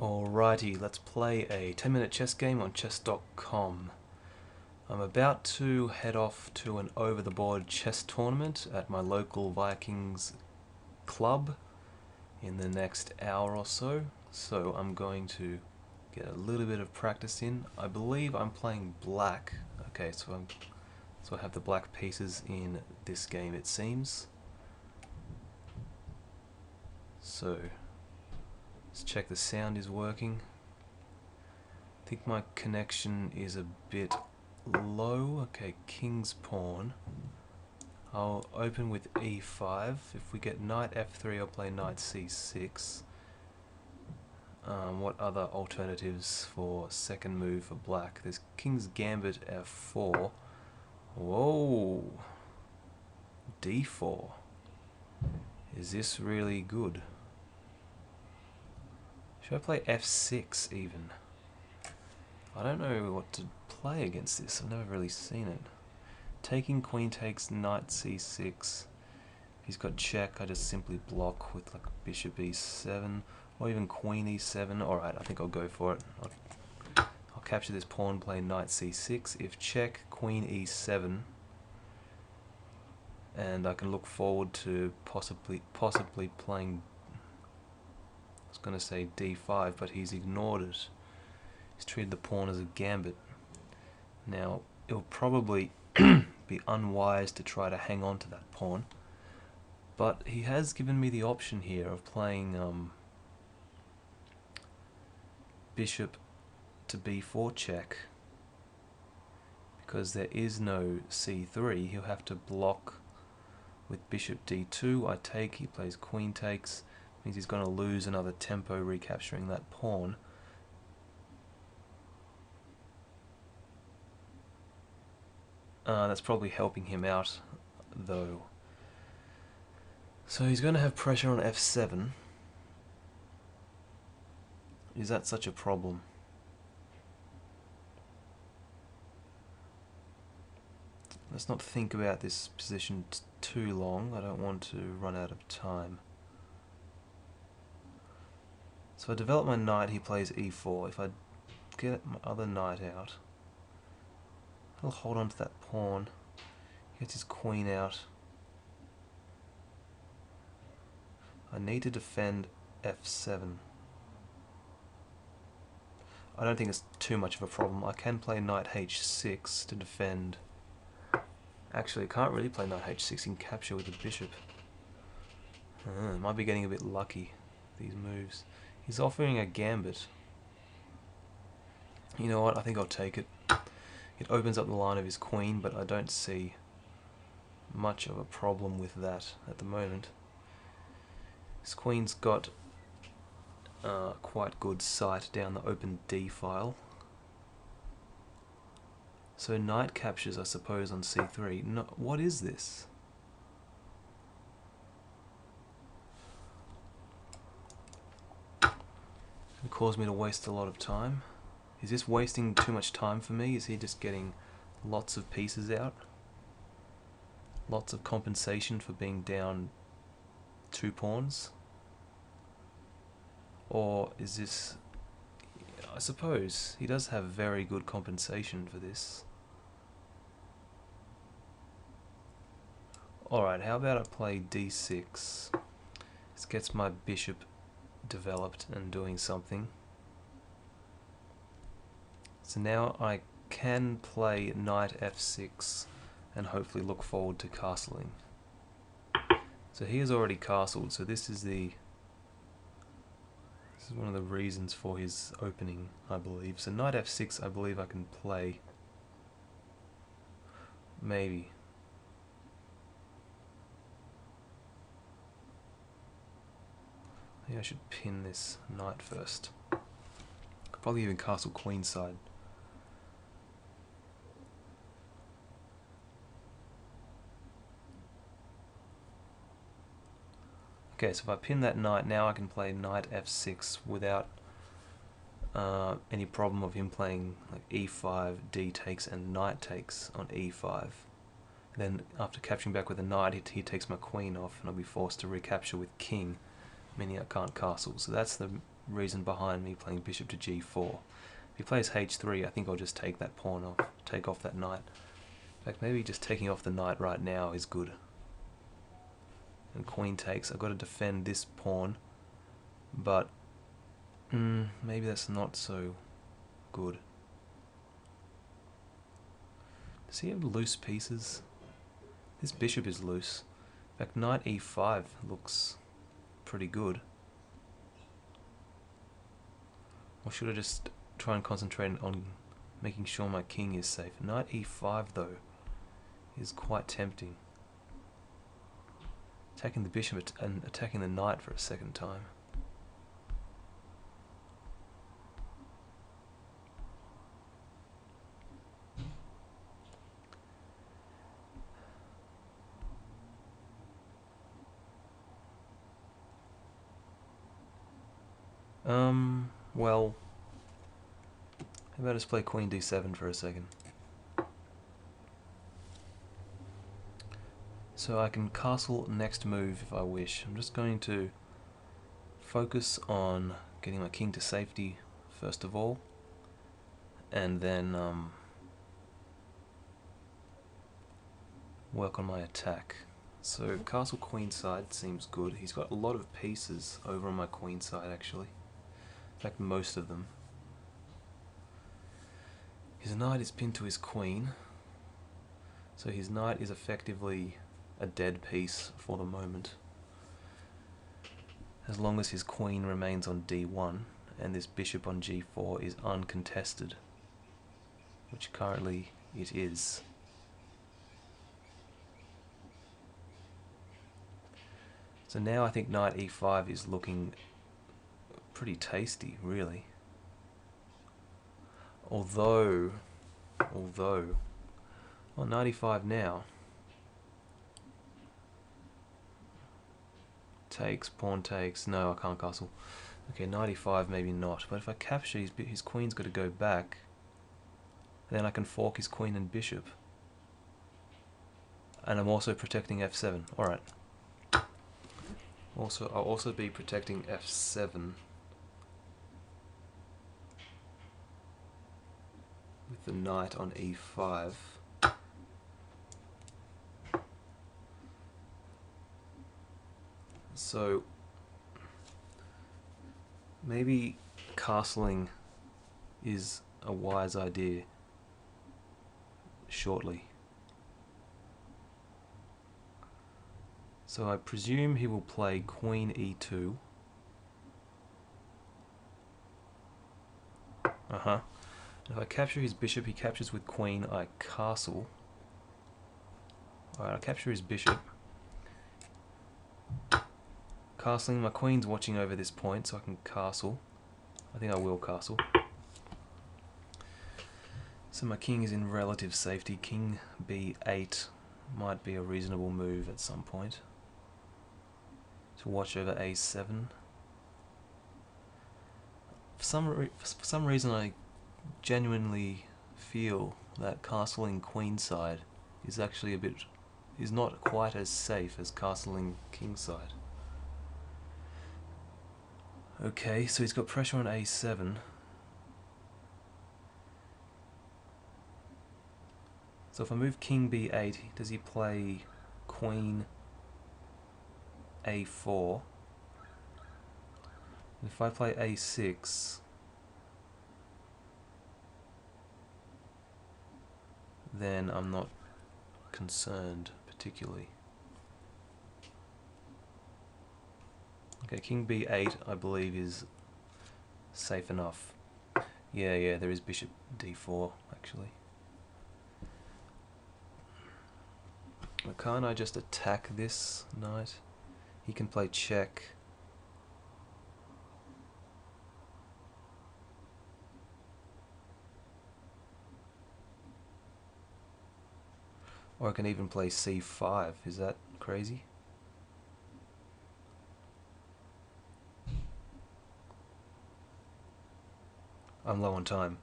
Alrighty, let's play a 10-minute chess game on chess.com. I'm about to head off to an over-the-board chess tournament at my local Vikings club in the next hour or so, so I'm going to get a little bit of practice in. I believe I'm playing black. Okay, so I have the black pieces in this game, it seems. So let's check the sound is working. I think my connection is a bit low. Okay, king's pawn. I'll open with e5. If we get knight f3, I'll play knight c6. What other alternatives for second move for black? There's king's gambit f4. Whoa! d4. Is this really good? Should I play f6 even? I don't know what to play against this. I've never really seen it. Taking queen takes knight c6. If he's got check, I just simply block with like bishop e7 or even queen e7. Alright, I think I'll go for it. I'll capture this pawn, play knight c6. If check, queen e7. And I can look forward to possibly playing, I was going to say d5, but he's ignored it. He's treated the pawn as a gambit. Now, it'll probably be unwise to try to hang on to that pawn, but he has given me the option here of playing bishop to b4 check. Because there is no c3, he'll have to block with bishop d2. I take, he plays queen takes, means he's going to lose another tempo recapturing that pawn. That's probably helping him out though. So he's going to have pressure on f7. Is that such a problem? Let's not think about this position too long. I don't want to run out of time. So I develop my knight, he plays e4. If I get my other knight out, he'll hold on to that pawn. He gets his queen out. I need to defend f7. I don't think it's too much of a problem. I can play knight h6 to defend. Actually, I can't really play knight h6. You can capture with the bishop. Might be getting a bit lucky, these moves. He's offering a gambit. You know what? I think I'll take it. It opens up the line of his queen, but I don't see much of a problem with that at the moment. His queen's got quite good sight down the open d file. So knight captures, I suppose, on c3. No, what is this? It caused me to waste a lot of time. Is this wasting too much time for me? Is he just getting lots of pieces out? Lots of compensation for being down 2 pawns? Or is this... I suppose he does have very good compensation for this. Alright, how about I play d6? This gets my bishop developed and doing something. So now I can play knight f6 and hopefully look forward to castling. So he has already castled, so this is one of the reasons for his opening, I believe. So knight f6, I believe I can play. Maybe. I think I should pin this knight first. Could probably even castle queenside. Okay, so if I pin that knight, now I can play knight f6 without any problem of him playing like e5, d takes, and knight takes on e5. Then after capturing back with a knight, he takes my queen off, and I'll be forced to recapture with king. meaning I can't castle. So that's the reason behind me playing bishop to g4. If he plays h3, I think I'll just take that pawn off, take off that knight. In fact, maybe just taking off the knight right now is good. And queen takes. I've got to defend this pawn, but maybe that's not so good. Does he have loose pieces? This bishop is loose. In fact, knight e5 looks pretty good. Or should I just try and concentrate on making sure my king is safe? Knight e5 though is quite tempting. Attacking the bishop and attacking the knight for a second time. Well, how about just play queen d7 for a second? So I can castle next move if I wish. I'm just going to focus on getting my king to safety first of all, and then work on my attack. So castle queenside seems good. He's got a lot of pieces over on my queenside actually. In fact, most of them. His knight is pinned to his queen, so his knight is effectively a dead piece for the moment, as long as his queen remains on d1 and this bishop on g4 is uncontested, which currently it is. So now I think knight e5 is looking pretty tasty, really. Although, well, knight e5 now. Takes, pawn takes, no, I can't castle. Okay, knight e5 maybe not, but if I capture his queen's got to go back, then I can fork his queen and bishop. And I'm also protecting f7, alright. Also, I'll also be protecting f7 with the knight on e5. So maybe castling is a wise idea shortly. So I presume he will play queen e2. If I capture his bishop, he captures with queen, I castle. Alright, I'll capture his bishop. Castling, my queen's watching over this point, so I can castle. I think I will castle. So my king is in relative safety. King b8 might be a reasonable move at some point. To watch over a7. For some reason I genuinely feel that castling queenside is actually is not quite as safe as castling kingside. Okay, so he's got pressure on a7. So if I move king b8, does he play queen a4? And if I play a6, then I'm not concerned particularly. Okay, king b8 I believe is safe enough. Yeah, there is bishop d4 actually. But can't I just attack this knight? He can play check. Or I can even play c5. Is that crazy? I'm low on time.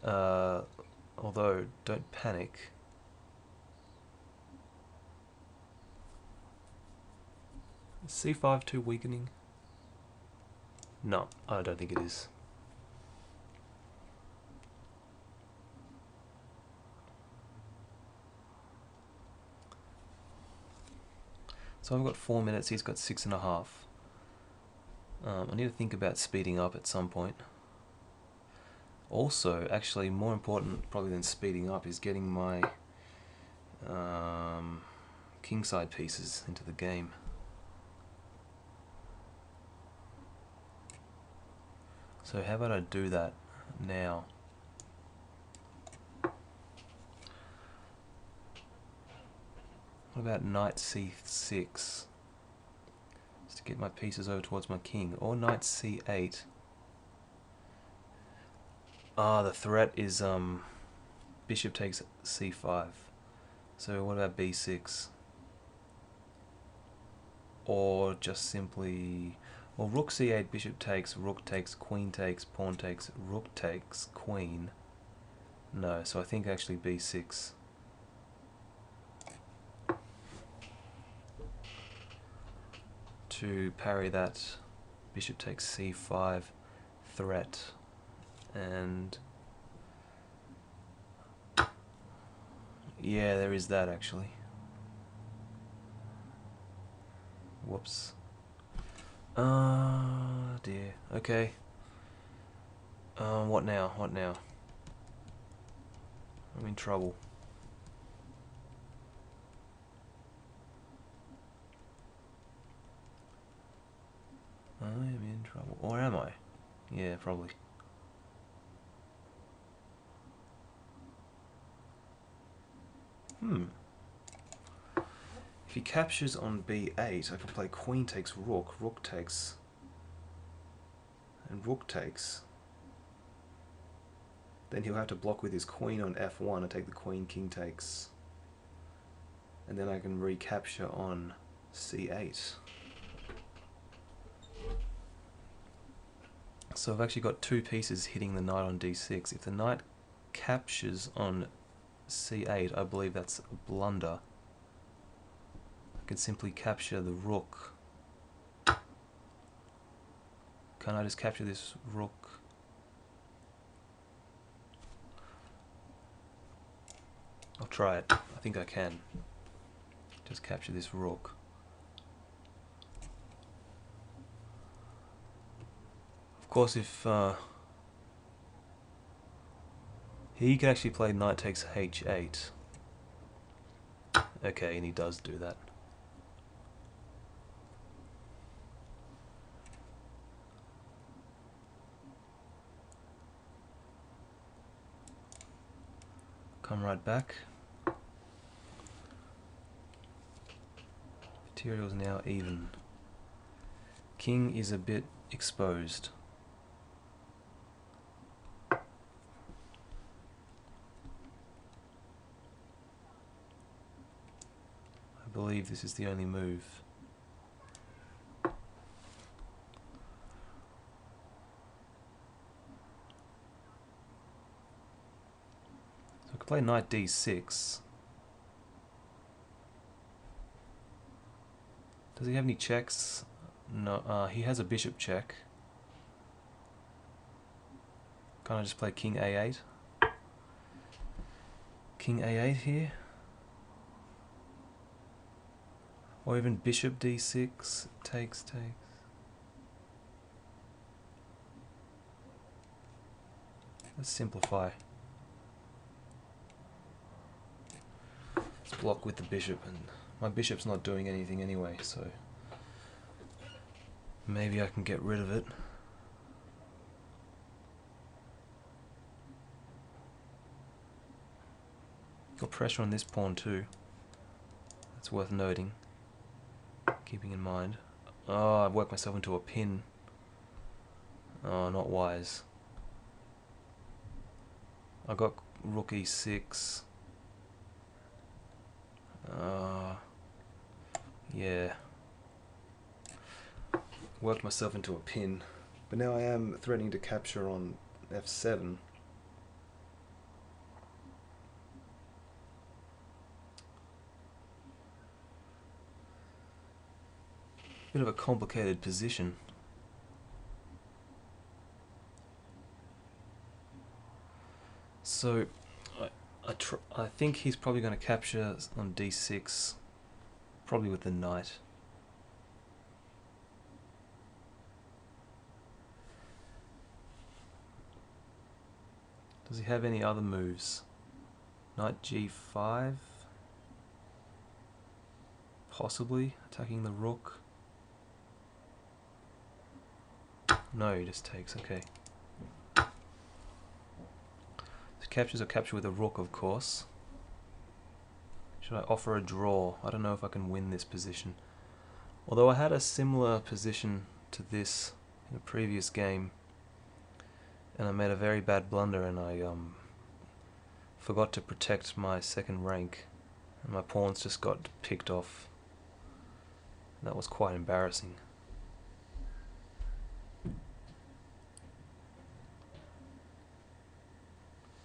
Although, don't panic. Is c5 too weakening? No, I don't think it is. So I've got 4 minutes, he's got 6.5. I need to think about speeding up at some point. Also, actually, more important probably than speeding up is getting my kingside pieces into the game. So how about I do that now? What about knight c6? Just to get my pieces over towards my king. Or knight c8. Ah, the threat is bishop takes c5. So what about b6? Or just simply... Well, rook c8, bishop takes, rook takes, queen takes, pawn takes, rook takes, queen. No, so I think actually b6. To parry that bishop takes c5 threat. And yeah, there is that actually. Whoops. Dear. Okay. What now? What now? I'm in trouble. I am in trouble. Or am I? Yeah, probably. If he captures on b8, I can play queen takes rook, rook takes, and rook takes. Then he'll have to block with his queen on f1 and take the queen, king takes. And then I can recapture on c8. So I've actually got two pieces hitting the knight on d6. If the knight captures on c8, I believe that's a blunder. I can simply capture the rook. Can I just capture this rook? I'll try it. I think I can. Just capture this rook. Of course, if he can actually play knight takes h8. Okay, and he does do that. Come right back. Material is now even. King is a bit exposed. I believe this is the only move. I could play knight d6. Does he have any checks? No, he has a bishop check. Can't I just play king a8? King a8 here? Or even bishop d6, takes. Let's simplify. Let's block with the bishop, and my bishop's not doing anything anyway, so maybe I can get rid of it. Got pressure on this pawn too. That's worth noting, keeping in mind. Oh, I've worked myself into a pin. Oh, not wise. I got rook e6. Yeah. Worked myself into a pin. But now I am threatening to capture on f7. Bit of a complicated position. So I think he's probably going to capture on d6, probably with the knight. Does he have any other moves? Knight g5? Possibly attacking the rook. No, he just takes, okay. So captures are captured with a rook, of course. Should I offer a draw? I don't know if I can win this position. Although I had a similar position to this in a previous game, and I made a very bad blunder, and I forgot to protect my second rank, and my pawns just got picked off. That was quite embarrassing.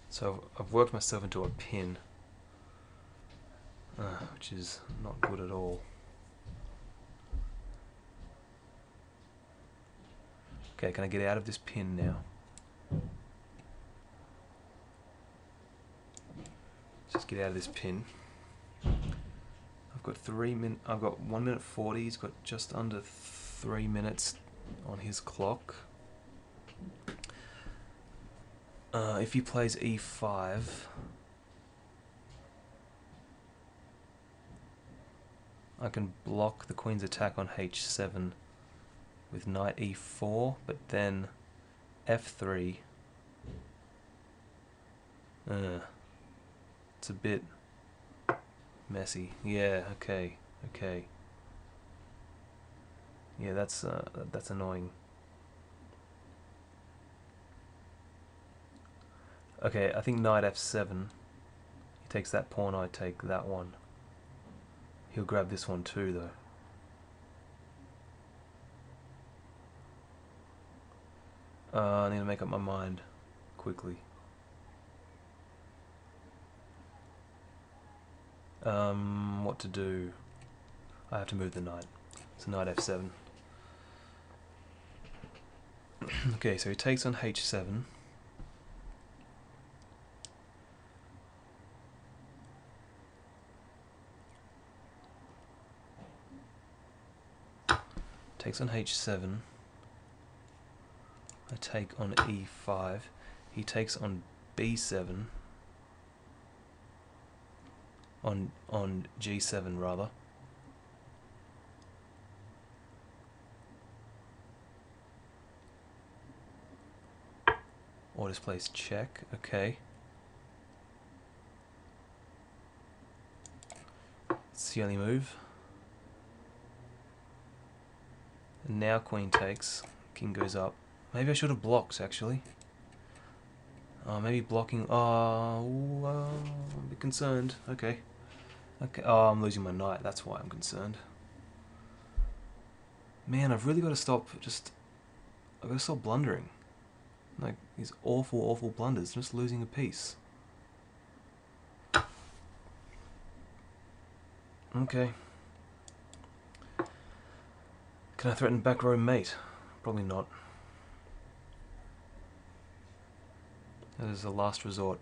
So I've worked myself into a pin, which is not good at all. Okay, can I get out of this pin now? Let's just get out of this pin. I've got 1 minute 40. He's got just under 3 minutes on his clock. If he plays e5, I can block the queen's attack on h7 with knight e4, but then f3. It's a bit messy. Yeah, okay. Yeah, that's annoying. Okay, I think knight f7. He takes that pawn, I take that one. He'll grab this one too, though. I need to make up my mind quickly. What to do? I have to move the knight. So knight f7. Okay, so he takes on h7. Takes on h7. I take on e5. He takes on b7. On g7 rather. Or just plays check. Okay. It's the only move. And now queen takes. King goes up. Maybe I should have blocked, actually. Maybe blocking. I'm a bit concerned. Okay. Oh, I'm losing my knight. That's why I'm concerned. Man, I've really got to stop. I've got to stop blundering. Like these awful blunders. Just losing a piece. Okay. Can I threaten back row mate? Probably not. That is a last resort.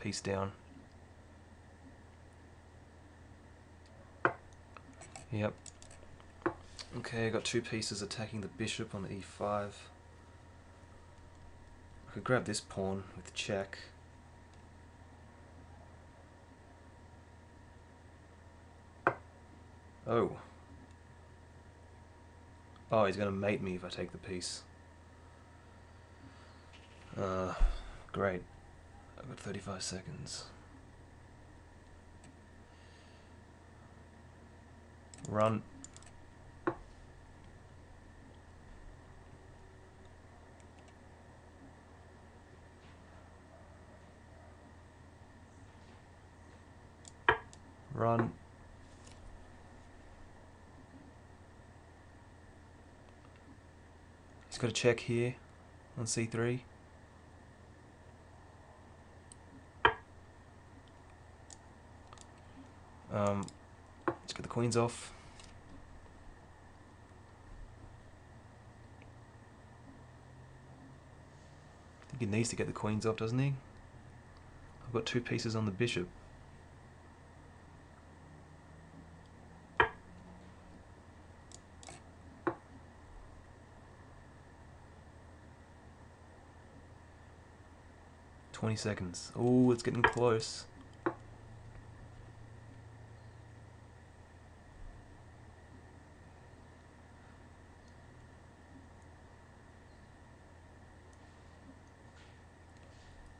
Piece down. Yep. Okay, I got 2 pieces attacking the bishop on e5. I could grab this pawn with check. Oh. Oh, he's going to mate me if I take the piece. Great. I've got 35 seconds. Run. Run. He's got a check here on c3. Let's get the queens off. I think he needs to get the queens off, doesn't he? I've got 2 pieces on the bishop. "20 seconds. Oh, it's getting close.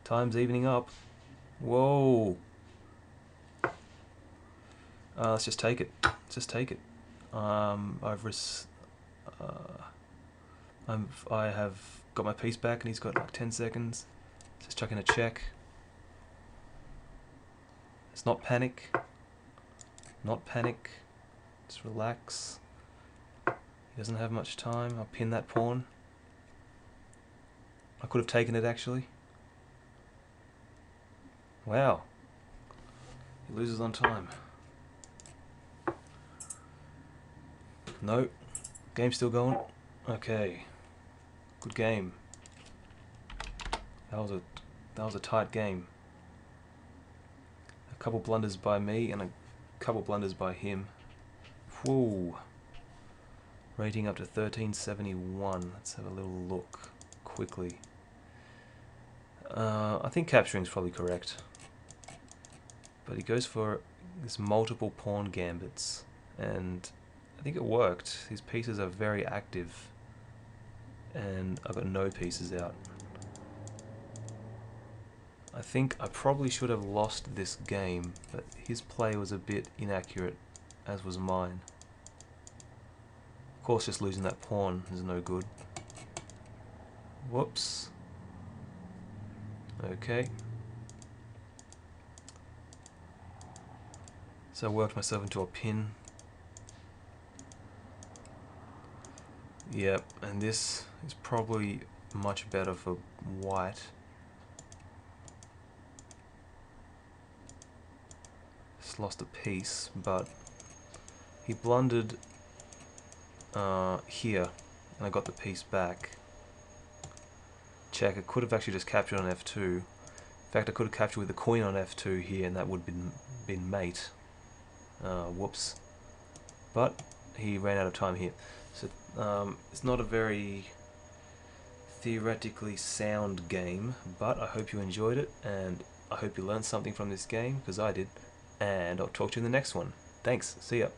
Time's evening up. Whoa. Let's just take it. Let's just take it. I have got my piece back, and he's got like 10 seconds. Just chuck in a check. It's not panic. Not panic. Just relax. He doesn't have much time. I'll pin that pawn. I could have taken it actually. Wow. He loses on time. No. Game's still going. Okay. Good game. That was a tight game. A couple blunders by me and a couple blunders by him. Whoa. Rating up to 1371. Let's have a little look quickly. I think capturing's probably correct. But he goes for this multiple pawn gambits, and I think it worked. His pieces are very active, and I've got no pieces out. I think I probably should have lost this game, but his play was a bit inaccurate, as was mine. Of course, just losing that pawn is no good. Whoops. Okay. So I worked myself into a pin. Yep, and this is probably much better for white. Just lost a piece, but he blundered here, and I got the piece back. Check, I could have actually just captured on f2. In fact, I could have captured with the queen on f2 here, and that would have been mate. Whoops. But he ran out of time here. So it's not a very theoretically sound game, but I hope you enjoyed it, and I hope you learned something from this game, because I did. And I'll talk to you in the next one. Thanks. See ya.